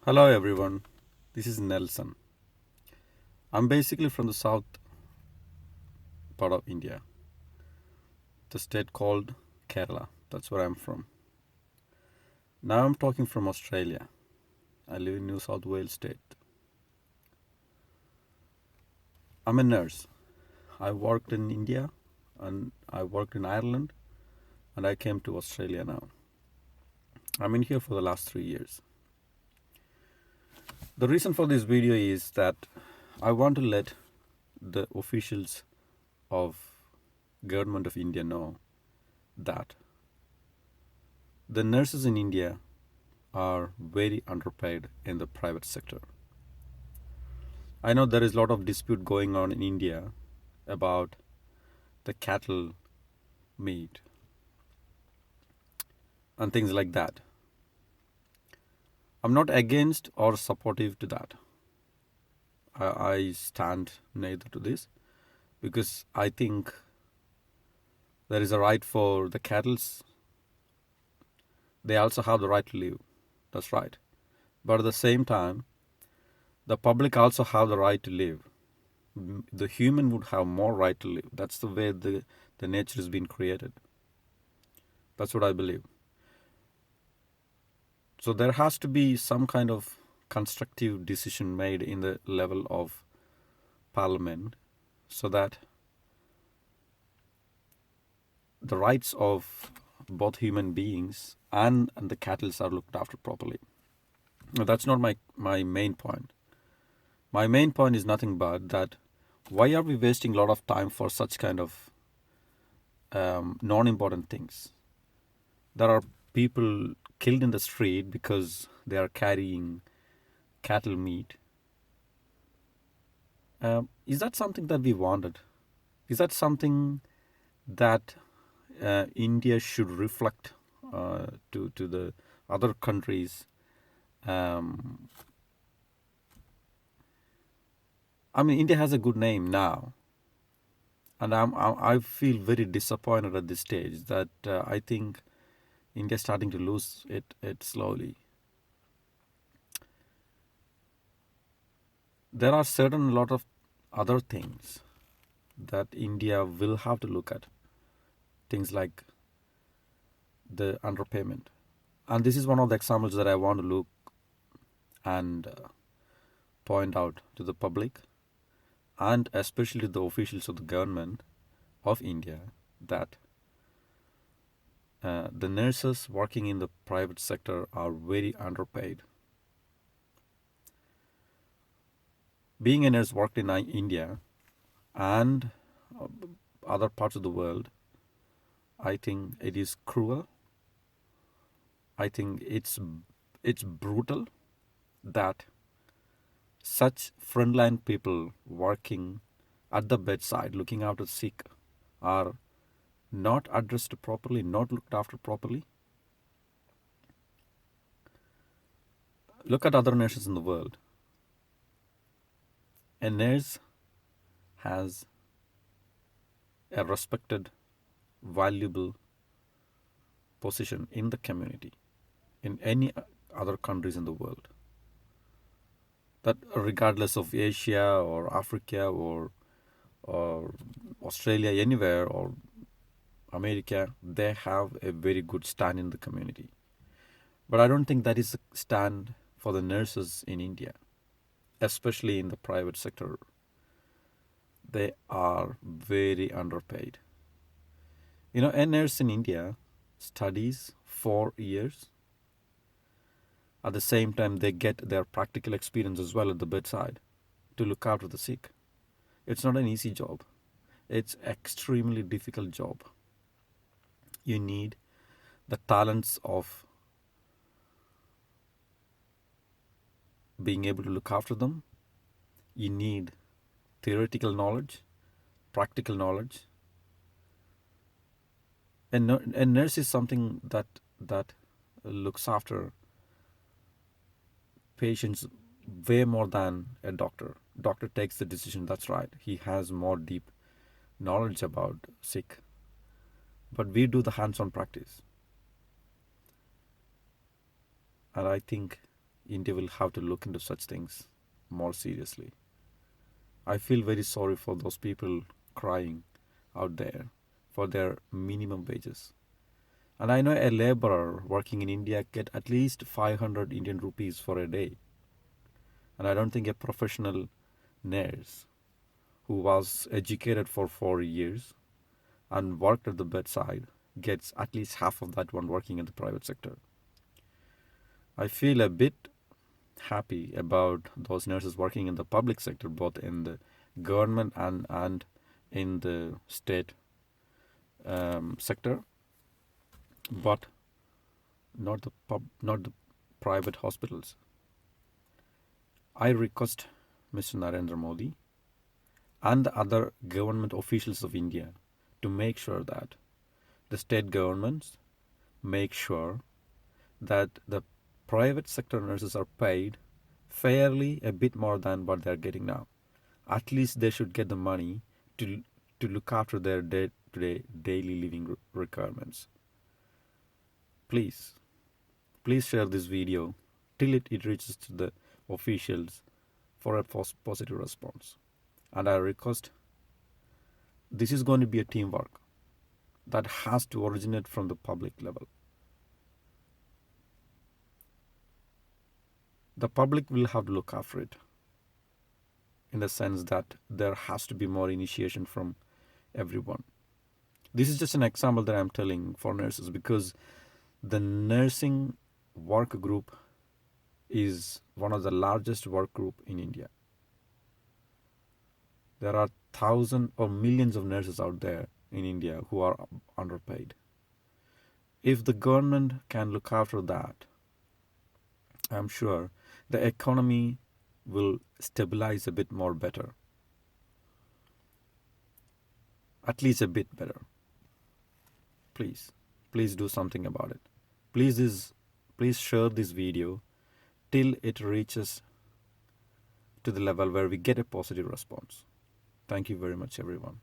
Hello everyone, this is Nelson. I'm basically from the south part of India, the state called Kerala. That's where I'm from. Now I'm talking from Australia. I live in New South Wales state. I'm a nurse. I worked in India and I worked in Ireland and I came to Australia now. I'm in here for the last 3 years. The reason for this video is that I want to let the officials of government of India know that the nurses in India are very underpaid in the private sector. I know there is a lot of dispute going on in India about the cattle meat and things like that. I'm not against or supportive to that. I stand neither to this because I think there is a right for the cattle. They also have the right to live. That's right. But at the same time, the public also have the right to live. The human would have more right to live. That's the way the nature has been created. That's what I believe. So there has to be some kind of constructive decision made in the level of parliament so that the rights of both human beings and the cattle are looked after properly. Now, that's not my main point. My main point is nothing but that why are we wasting a lot of time for such kind of non-important things? There are people killed in the street because they are carrying cattle meat. Is that something that we wanted? Is that something that India should reflect to the other countries? I mean, India has a good name now, and I feel very disappointed at this stage that I think India is starting to lose it slowly. There are certain lot of other things that India will have to look at. Things like the underpayment. And this is one of the examples that I want to look and point out to the public and especially to the officials of the government of India that the nurses working in the private sector are very underpaid. Being a nurse worked in India and other parts of the world, I think it is cruel. I think it's brutal that such frontline people working at the bedside, looking after the sick, are not addressed properly, not looked after properly. Look at other nations in the world. A nurse has a respected, valuable position in the community in any other countries in the world. That regardless of Asia or Africa or Australia, anywhere, or America, they have a very good stand in the community. But I don't think that is a stand for the nurses in India, especially in the private sector. They are very underpaid. You know, a nurse in India studies 4 years. At the same time, they get their practical experience as well at the bedside to look after the sick. It's not an easy job. It's extremely difficult job. You need the talents of being able to look after them. You need theoretical knowledge, practical knowledge. A nurse is something that looks after patients way more than a doctor. Doctor takes the decision, that's right. He has more deep knowledge about sick. But we do the hands-on practice. And I think India will have to look into such things more seriously. I feel very sorry for those people crying out there for their minimum wages. And I know a laborer working in India get at least 500 Indian rupees for a day. And I don't think a professional nurse who was educated for 4 years and worked at the bedside gets at least half of that one working in the private sector. I feel a bit happy about those nurses working in the public sector, both in the government and in the state sector, but not the private hospitals. I request Mr. Narendra Modi and the other government officials of India to make sure that the state governments make sure that the private sector nurses are paid fairly a bit more than what they're getting now. At least they should get the money to to look after their day-to-day daily living requirements. Please, please share this video till it reaches to the officials for a positive response. And I request this is going to be a teamwork that has to originate from the public level. The public will have to look after it in the sense that there has to be more initiation from everyone. This is just an example that I'm telling for nurses because the nursing work group is one of the largest work group in India. There are thousands or millions of nurses out there in India who are underpaid. If the government can look after that, I'm sure the economy will stabilize a bit more better. At least a bit better. Please, please do something about it. Please share this video till it reaches to the level where we get a positive response. Thank you very much, everyone.